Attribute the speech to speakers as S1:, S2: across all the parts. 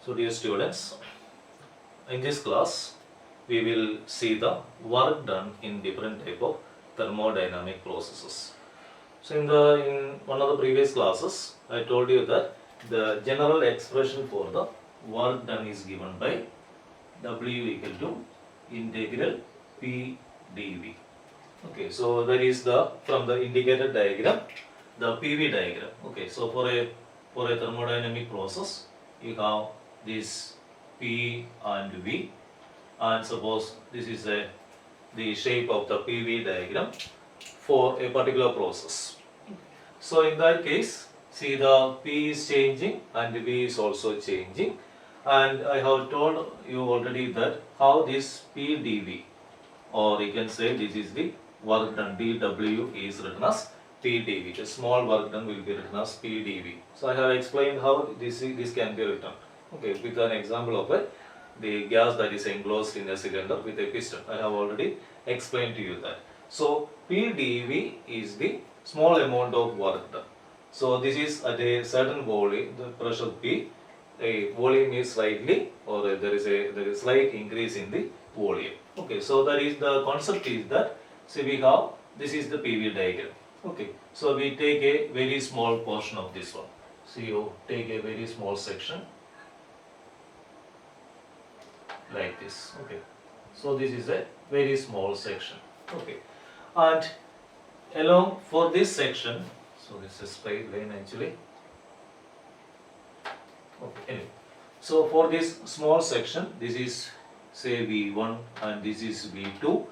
S1: So dear students, in this class we will see the work done in different type of thermodynamic processes. So in one of the previous classes I told you that the general expression for the work done is given by W equal to integral P dV. Okay, so that is the from the indicated diagram, the PV diagram. Okay, so for a thermodynamic process, you have this P and V, and suppose this is the shape of the PV diagram for a particular process. So in that case, see the P is changing and V is also changing, and I have told you already that how this P dV, or you can say this is the work done, dW is written as P dV. The small work done will be written as P dV. So I have explained how this can be written. Okay, with an example of the gas that is enclosed in a cylinder with a piston. I have already explained to you that. So P dV is the small amount of work done. So this is at a certain volume, the pressure P, a volume is slightly, or there is slight increase in the volume. Okay, so that is the concept is that, see we have, this is the PV diagram. Okay, so we take a very small portion of this one. So you take a very small section like this. Okay, so this is a very small section. Okay, and along for this section, so this is straight line actually. Okay, anyway, so for this small section, this is say V1 and this is V2,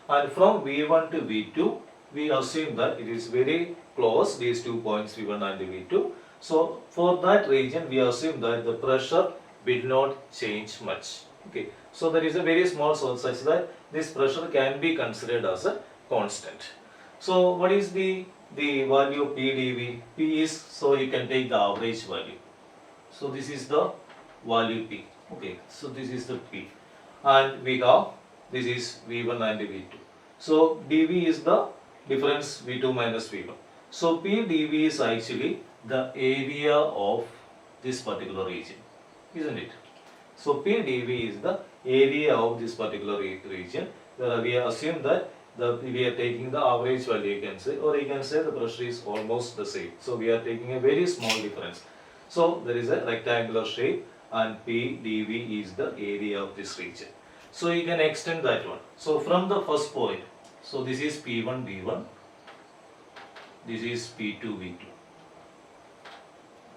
S1: and from V1 to V2 we assume that it is very close, these 2 points V1 and V2. So for that region we assume that the pressure will not change much. Okay, so there is a very small source such that this pressure can be considered as a constant. So what is the value of P dV? P is, so you can take the average value. So this is the value P. Okay, so this is the P, and we have this is V1 and V2. So dV is the difference V2 minus V1. So P dV is actually the area of this particular region, isn't it? So P dV is the area of this particular region. We assume that we are taking the average value, you can say, or you can say the pressure is almost the same. So we are taking a very small difference. So there is a rectangular shape and P dV is the area of this region. So you can extend that one. So from the first point, so this is P1 V1, this is P2 V2,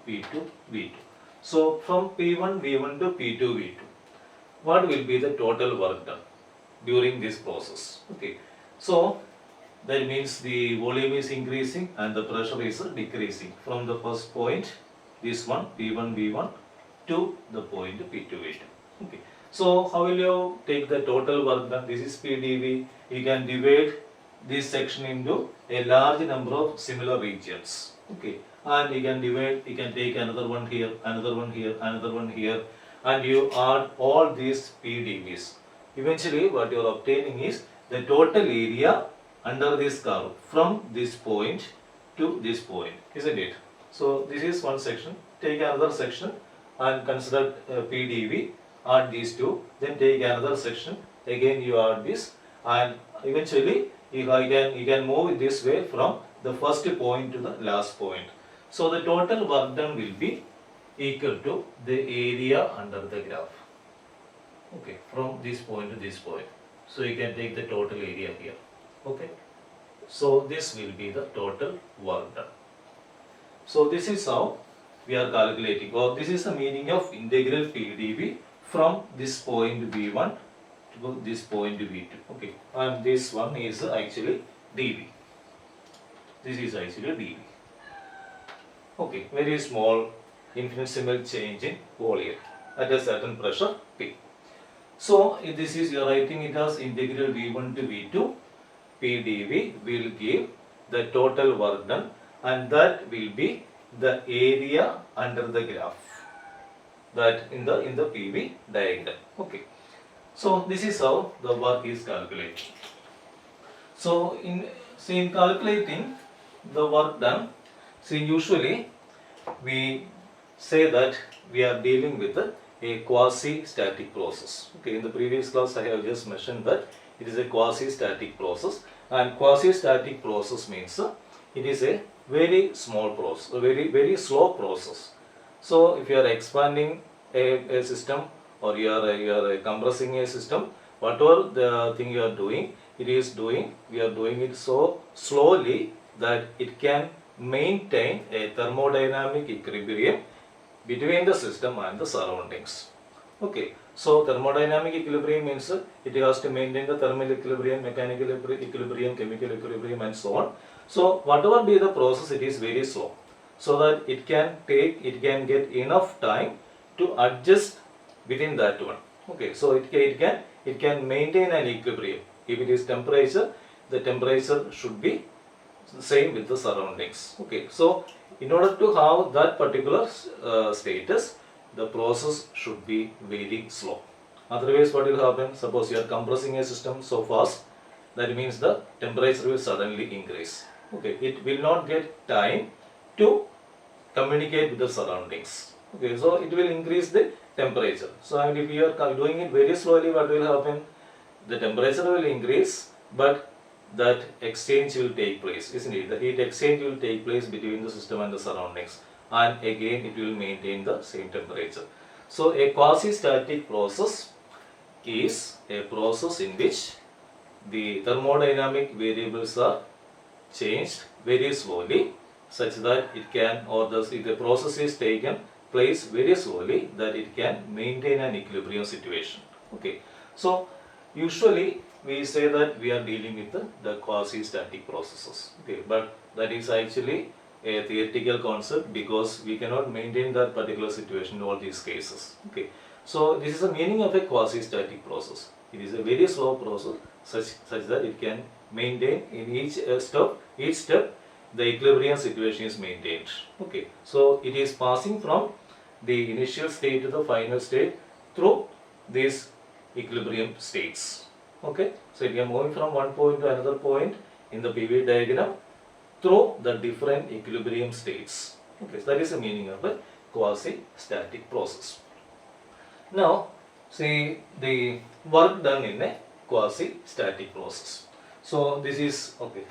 S1: P2 V2. So from P1 V1 to P2 V2, what will be the total work done during this process? Okay, so that means the volume is increasing and the pressure is decreasing from the first point, this one P1 V1, to the point P2 V2. Okay, so how will you take the total work done? This is P dV. You can divide this section into a large number of similar regions. Okay, and you can divide, you can take another one here, another one here, another one here, and you add all these P dVs. Eventually what you are obtaining is the total area under this curve from this point to this point, isn't it? So this is one section. Take another section and consider P dV, add these two, then take another section, again you add this, and eventually you can move this way from the first point to the last point. So the total work done will be equal to the area under the graph. Okay, from this point to this point. So you can take the total area here. Okay, so this will be the total work done. So this is how we are calculating, or this is the meaning of integral P dV from this point V1 to this point V2. Okay, and this one is actually dV. This is actually dV. Okay, very small infinitesimal change in volume at a certain pressure P. So if this is, you are writing it as integral V1 to V2, P dV will give the total work done, and that will be the area under the graph, that in the PV diagram. Okay, so this is how the work is calculated. So in calculating the work done, see usually we say that we are dealing with the a quasi-static process. Okay, in the previous class I have just mentioned that it is a quasi-static process, and quasi-static process means it is a very small process, a very slow process. So if you are expanding a system, or you are compressing a system, whatever the thing you are doing, we are doing it so slowly that it can maintain a thermodynamic equilibrium between the system and the surroundings. Okay, so thermodynamic equilibrium means it has to maintain the thermal equilibrium, mechanical equilibrium, chemical equilibrium, and so on. So whatever be the process, it is very slow, so that it can get enough time to adjust within that one. Okay, so it can maintain an equilibrium. If it is temperature, the temperature should be same with the surroundings. Okay, so in order to have that particular status, the process should be very slow. Otherwise, what will happen? Suppose you are compressing a system so fast, that means the temperature will suddenly increase. Okay, it will not get time to communicate with the surroundings. Okay, so it will increase the temperature. So, and if you are doing it very slowly, what will happen? The temperature will increase, but that exchange will take place, isn't it? The heat exchange will take place between the system and the surroundings, and again it will maintain the same temperature. So a quasi-static process is a process in which the thermodynamic variables are changed very slowly, such that it can, or the process is taken place very slowly, that it can maintain an equilibrium situation. Okay, so usually we say that we are dealing with the quasi-static processes. Okay, but that is actually a theoretical concept, because we cannot maintain that particular situation in all these cases. Okay, so this is the meaning of a quasi-static process. It is a very slow process, such that it can maintain in each step the equilibrium situation is maintained. Okay, so it is passing from the initial state to the final state through these equilibrium states. Okay, so we are moving from one point to another point in the PV diagram through the different equilibrium states. Okay, so that is the meaning of a quasi-static process. Now, see the work done in a quasi-static process. So this is okay.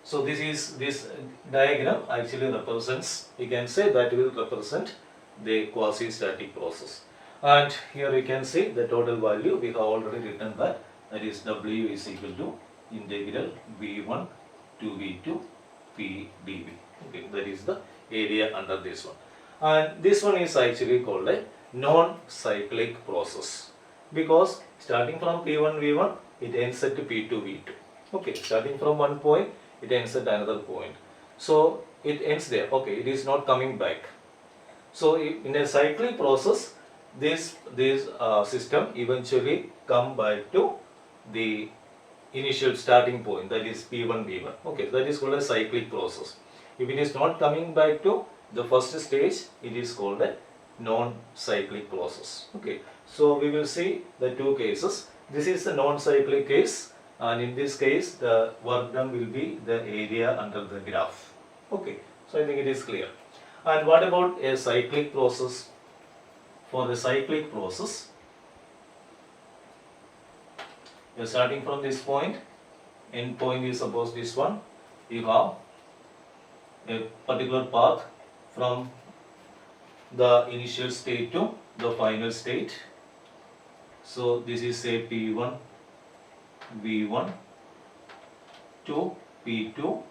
S1: So this diagram actually represents, you can say that will represent the quasi-static process. And here we can see the total value. We have already written that is W is equal to integral V1 to V2 P dV. Okay, that is the area under this one. And this one is actually called a non-cyclic process, because starting from P1 V1, it ends at P2 V2. Okay, starting from one point, it ends at another point. So it ends there. Okay, it is not coming back. So in a cyclic process, this system eventually come back to the initial starting point, that is P1 V1. Okay, that is called a cyclic process. If it is not coming back to the first stage, it is called a non-cyclic process. Okay, so we will see the two cases. This is a non-cyclic case, and in this case the work done will be the area under the graph. Okay, so I think it is clear. And what about a cyclic process? For the cyclic process, you are starting from this point, end point is suppose this one, you have a particular path from the initial state to the final state. So this is say P1 V1 to P2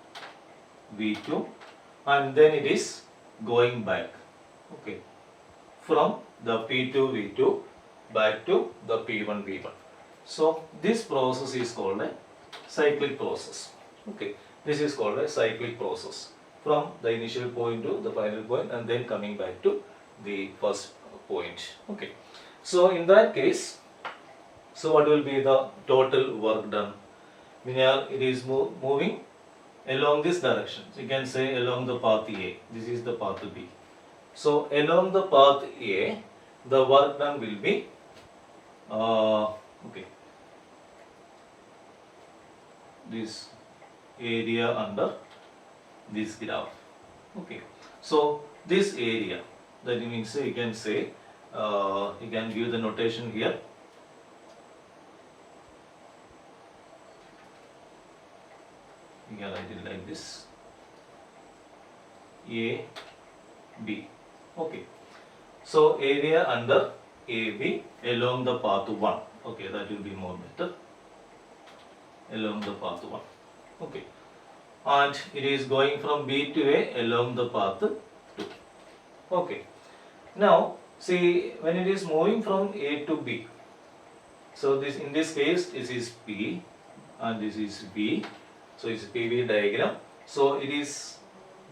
S1: V2, and then it is going back, okay, from the P2 V2 back to the P1 V1. So this process is called a cyclic process. Okay, this is called a cyclic process, from the initial point to the final point and then coming back to the first point. Okay, so in that case, so what will be the total work done? It is moving along this direction. So you can say along the path A. This is the path B. So along the path A, the work done will be okay, this area under this graph. Okay, so this area that means you can say, you can give the notation here. You can write it like this, A, B. Okay. So area under AB along the path 1. Okay, that will be more better. Along the path 1. Okay. And it is going from B to A along the path 2. Okay. Now, see, when it is moving from A to B, so this, in this case, this is P and this is B. So it's PV diagram. So it is,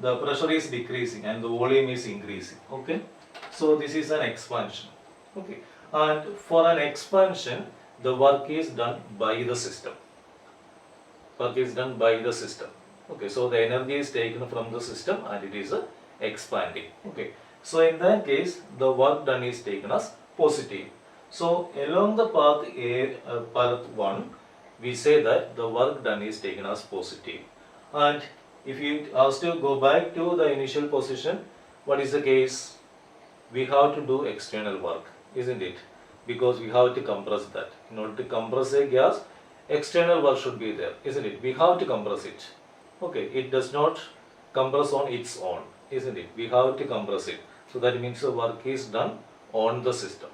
S1: the pressure is decreasing and the volume is increasing. Okay. So this is an expansion. Okay. And for an expansion, the work is done by the system. Work is done by the system. Okay. So the energy is taken from the system and it is expanding. Okay. So in that case, the work done is taken as positive. So along the path A, path 1, we say that the work done is taken as positive. And if you ask to go back to the initial position, what is the case? We have to do external work, isn't it? Because we have to compress that. In order to compress a gas, external work should be there, isn't it? We have to compress it. Okay, it does not compress on its own, isn't it? We have to compress it. So that means the work is done on the system.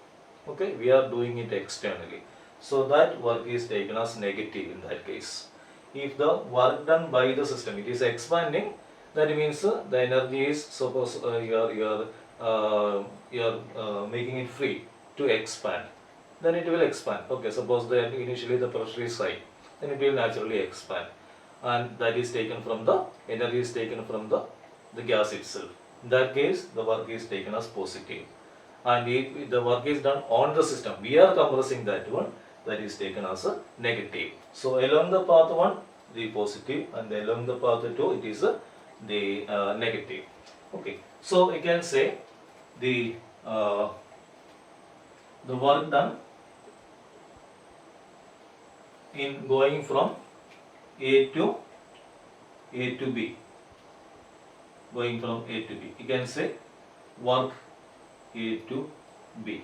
S1: Okay, we are doing it externally. So that work is taken as negative in that case. If the work done by the system, it is expanding, that means the energy is, suppose you are making it free to expand, then it will expand. Okay, suppose that initially the pressure is high, then it will naturally expand, and that is taken from the energy is taken from the gas itself. In that case, the work is taken as positive. And if the work is done on the system, we are compressing that one, that is taken as a negative. So along the path 1, the positive, and along the path 2, it is the negative. Okay. So you can say the work done in going from A to B, going from A to B, you can say work A to B.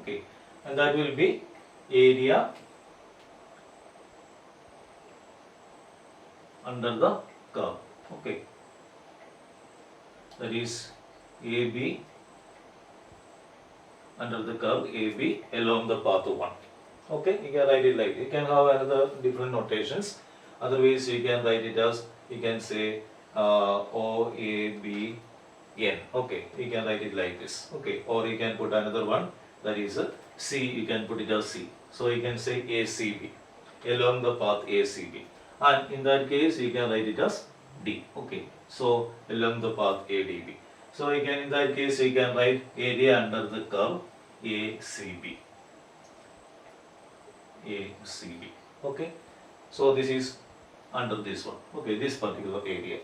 S1: Okay, and that will be area under the curve. Okay, that is AB under the curve AB along the path 1. Okay, you can write it like, you can have another different notations. Otherwise, you can write it as, you can say OABN. Okay, you can write it like this. Okay, or you can put another one, that is C, you can put it as C. So you can say ACB, along the path ACB. And in that case, you can write it as D. Okay, so along the path ADB. So you can, in that case, you can write area under the curve ACB. ACB. Okay, so this is under this one. Okay, this particular area.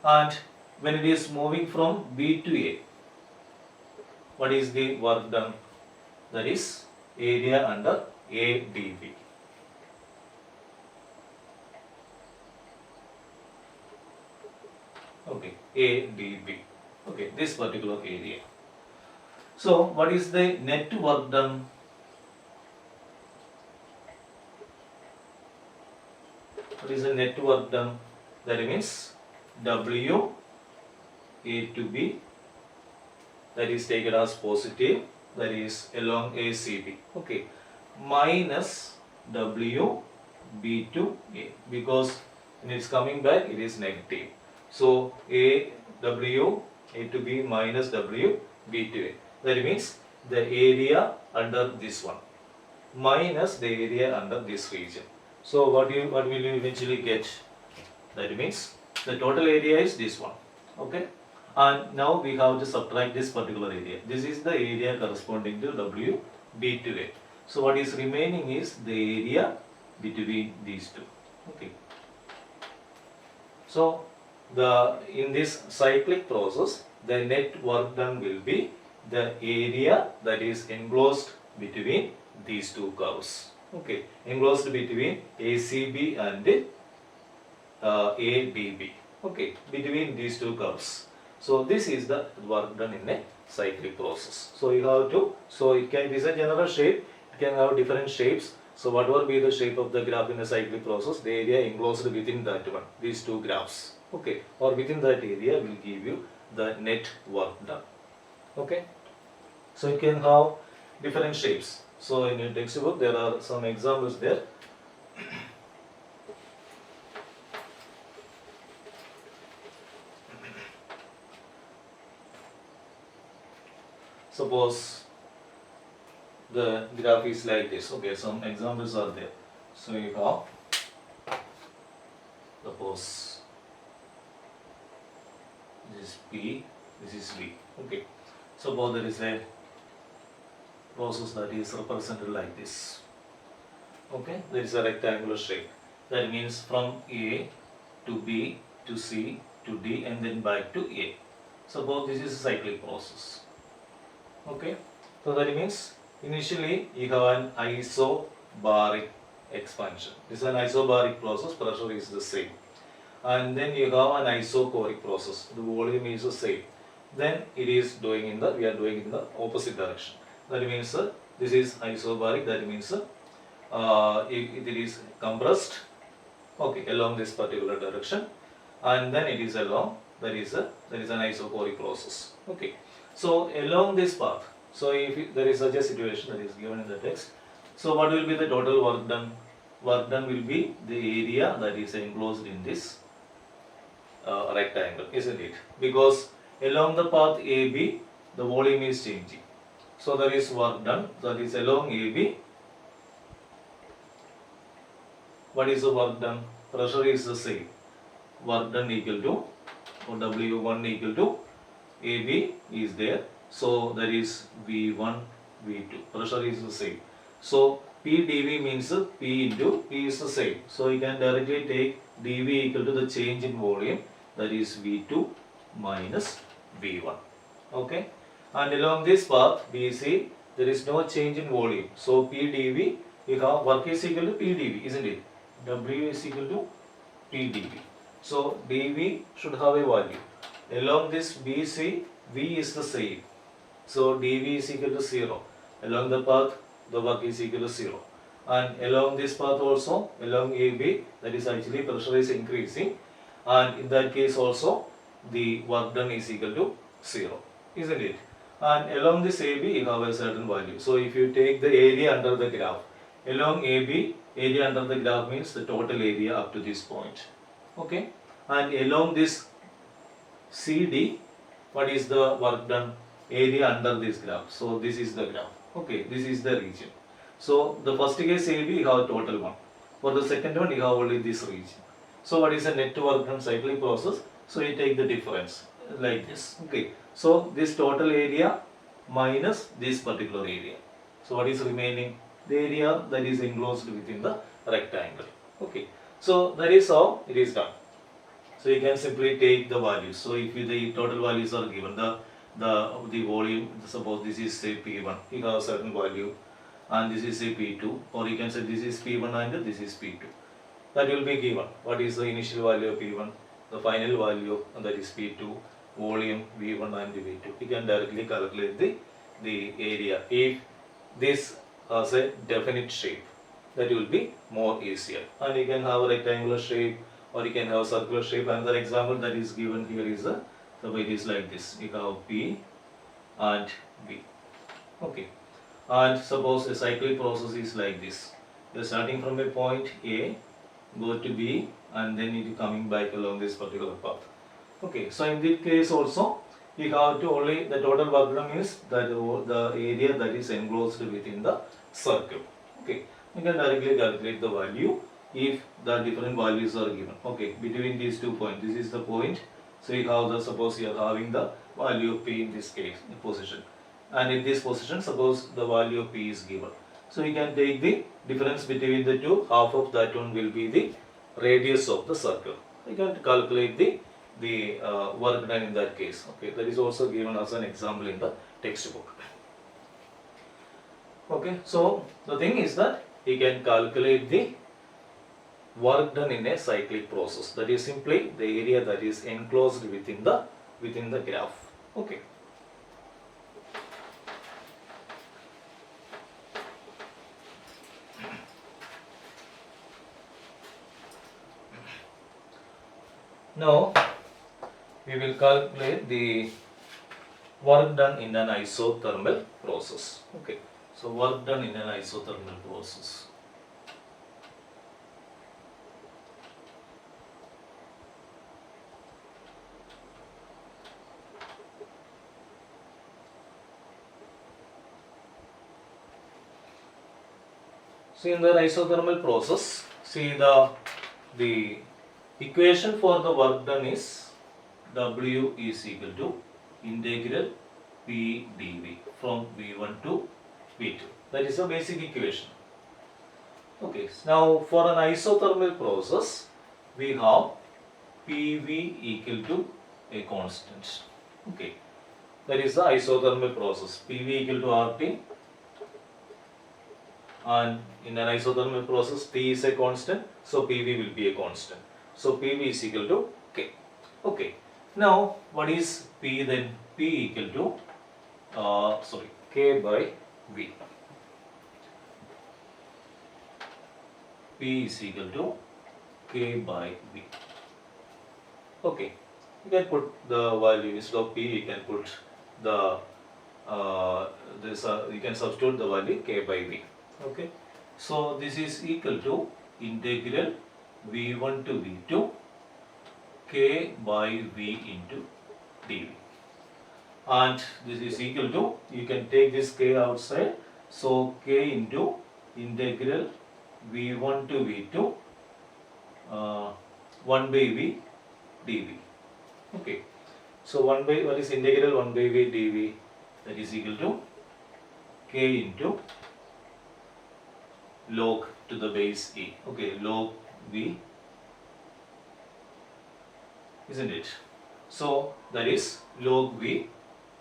S1: And when it is moving from B to A, what is the work done? That is area under ADB. Okay, ADB. Okay, this particular area. So what is the net work done? What is the net work done? That means W A to B, that is taken as positive, that is along ACB. Okay, minus W B to A, because when it is coming back, it is negative. So W A to B minus W B to A. That means the area under this one minus the area under this region. So what will you eventually get? That means the total area is this one. Okay, and now we have to subtract this particular area. This is the area corresponding to W B to A. So what is remaining is the area between these two. Okay, so in this cyclic process, the net work done will be the area that is enclosed between these two curves. Okay, enclosed between ACB and ADB. Okay, between these two curves. So this is the work done in a cyclic process. So you have to, so it is a general shape, it can have different shapes. So whatever be the shape of the graph in a cyclic process, the area enclosed within that one, these two graphs, okay, or within that area will give you the net work done, okay. So it can have different shapes. So in your textbook there are some examples there. Suppose the graph is like this, okay, some examples are there. So you have, suppose this is P, this is V, okay. Suppose there is a process that is represented like this, okay, there is a rectangular shape. That means from A to B to C to D and then back to A. Suppose this is a cyclic process, okay. So that means initially you have an isobaric expansion. This is an isobaric process, pressure is the same. And then you have an isochoric process, the volume is the same. Then it is doing in the, we are doing in the opposite direction. That means this is isobaric, that means it is compressed, okay, along this particular direction, and then it is along, that is an isochoric process, okay. So along this path, so if there is such a situation that is given in the text, so what will be the total work done? Work done will be the area that is enclosed in this rectangle, isn't it? Because along the path AB, the volume is changing. So there is work done, that is along AB. What is the work done? Pressure is the same. Work done equal to, or W1 equal to AB is there. So there is V1, V2. Pressure is the same. So P dV means P into P is the same. So you can directly take dV equal to the change in volume, that is V2 minus V1. Okay. And along this path BC there is no change in volume. So P dV, you have work is equal to P dV, isn't it? W is equal to P dV. So dV should have a value. Along this BC, V is the same. So dV is equal to 0. Along the path, the work is equal to 0. And along this path also, along AB, that is actually pressure is increasing. And in that case also, the work done is equal to 0. Isn't it? And along this AB, you have a certain value. So if you take the area under the graph, along AB, area under the graph means the total area up to this point. Okay. And along this CD, what is the work done? Area under this graph. So this is the graph. Okay, this is the region. So the first case AB, you have total one. For the second one, you have only this region. So what is the net work done cyclic process? So you take the difference like this. Okay. So this total area minus this particular area. So what is remaining? The area that is enclosed within the rectangle. Okay. So that is how it is done. So you can simply take the values. So if the total values are given, the volume, suppose this is say P1, you have a certain value, and this is say P2, or you can say this is P1 and this is P2. That will be given. What is the initial value of P1? The final value, and that is P2, volume V1 and V2. You can directly calculate the area. If this has a definite shape, that will be more easier. And you can have a rectangular shape, or you can have a circular shape. Another example that is given here is the way it is like this. You have P and V. Okay. And suppose a cyclic process is like this. You are starting from a point A, go to B, and then it is coming back along this particular path. Okay. So in this case also, you have to only, the total work done is that the area that is enclosed within the circle. Okay. You can directly calculate the value if the different values are given. Okay, between these 2 points, this is the point. So you have the, suppose you are having the value of P in this case, in position. And in this position, suppose the value of P is given. So you can take the difference between the two, half of that one will be the radius of the circle. You can calculate the work done in that case. Okay, that is also given as an example in the textbook. Okay, so the thing is that you can calculate the work done in a cyclic process. That is simply the area that is enclosed within the graph. Okay. Now we will calculate the work done in an isothermal process. Okay, so work done in an isothermal process. So in the isothermal process, see the equation for the work done is W is equal to integral P dV from V1 to V2. That is a basic equation. Okay, now for an isothermal process, we have PV equal to a constant. Okay, that is the isothermal process. PV equal to RT, and in an isothermal process, T is a constant, so PV will be a constant. So PV is equal to K. Okay, now what is P then? P equal to K by V. P is equal to K by V. Okay, you can put the value instead of P. You can put the you can substitute the value K by V. Okay, so this is equal to integral V1 to V2 K by V into dV, and this is equal to, you can take this K outside, so K into integral V1 to V2 1 by V dV. Okay, so what is integral 1 by V dV? That is equal to K into log to the base E. Okay, log V, isn't it? So that is log V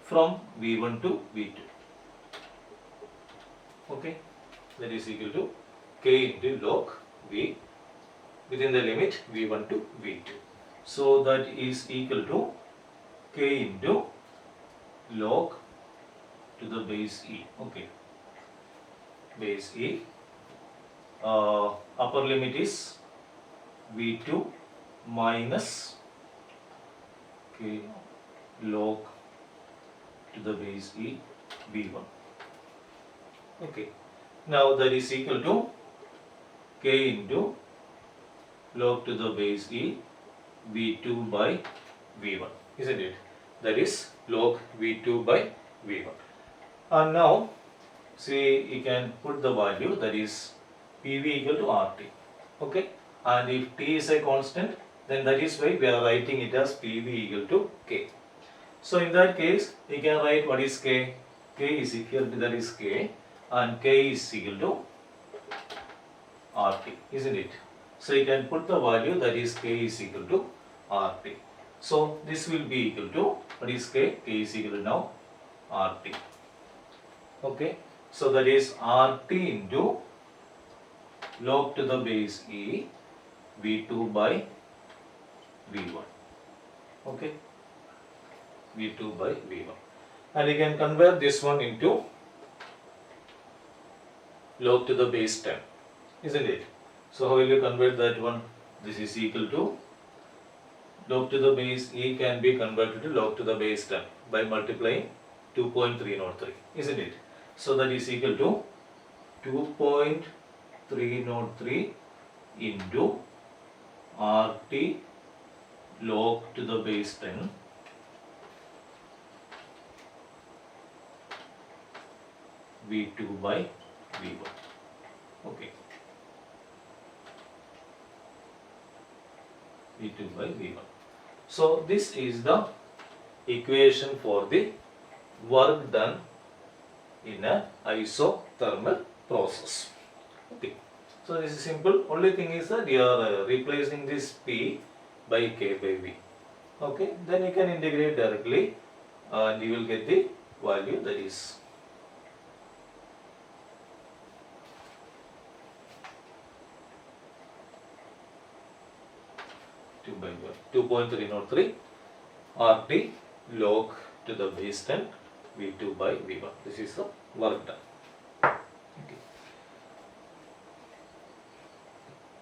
S1: from V1 to V2. Okay, that is equal to K into log V within the limit V1 to V2. So that is equal to K into log to the base E. Okay, base E. Upper limit is V2 minus K log to the base E V1. Okay, now that is equal to K into log to the base E V2 by V1, isn't it? That is log V2 by V1. And now see, you can put the value, that is PV equal to RT. Okay, and if T is a constant, then that is why we are writing it as PV equal to K. So in that case, you can write what is K. K is equal to, that is K, and K is equal to RT, isn't it? So you can put the value, that is K is equal to RT. So this will be equal to, what is K? K is equal to now RT. Okay, so that is RT into log to the base E V2 by V1. Okay, V2 by V1. And you can convert this one into log to the base 10, isn't it? So how will you convert that one? This is equal to log to the base E can be converted to log to the base 10 by multiplying 2.303, isn't it? So that is equal to 2.303 into RT log to the base 10 V2 by V1. Okay, V2 by V1. So this is the equation for the work done in an isothermal process. Okay, so this is simple. Only thing is that you are replacing this P by K by V. Okay, then you can integrate directly and you will get the value, that is 2.303 RT log to the base 10 V2 by V1. This is the work done. Okay.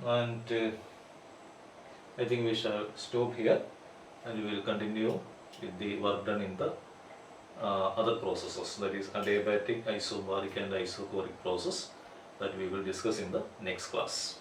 S1: And I think we shall stop here and we will continue with the work done in the other processes, that is adiabatic, isobaric and isochoric process, that we will discuss in the next class.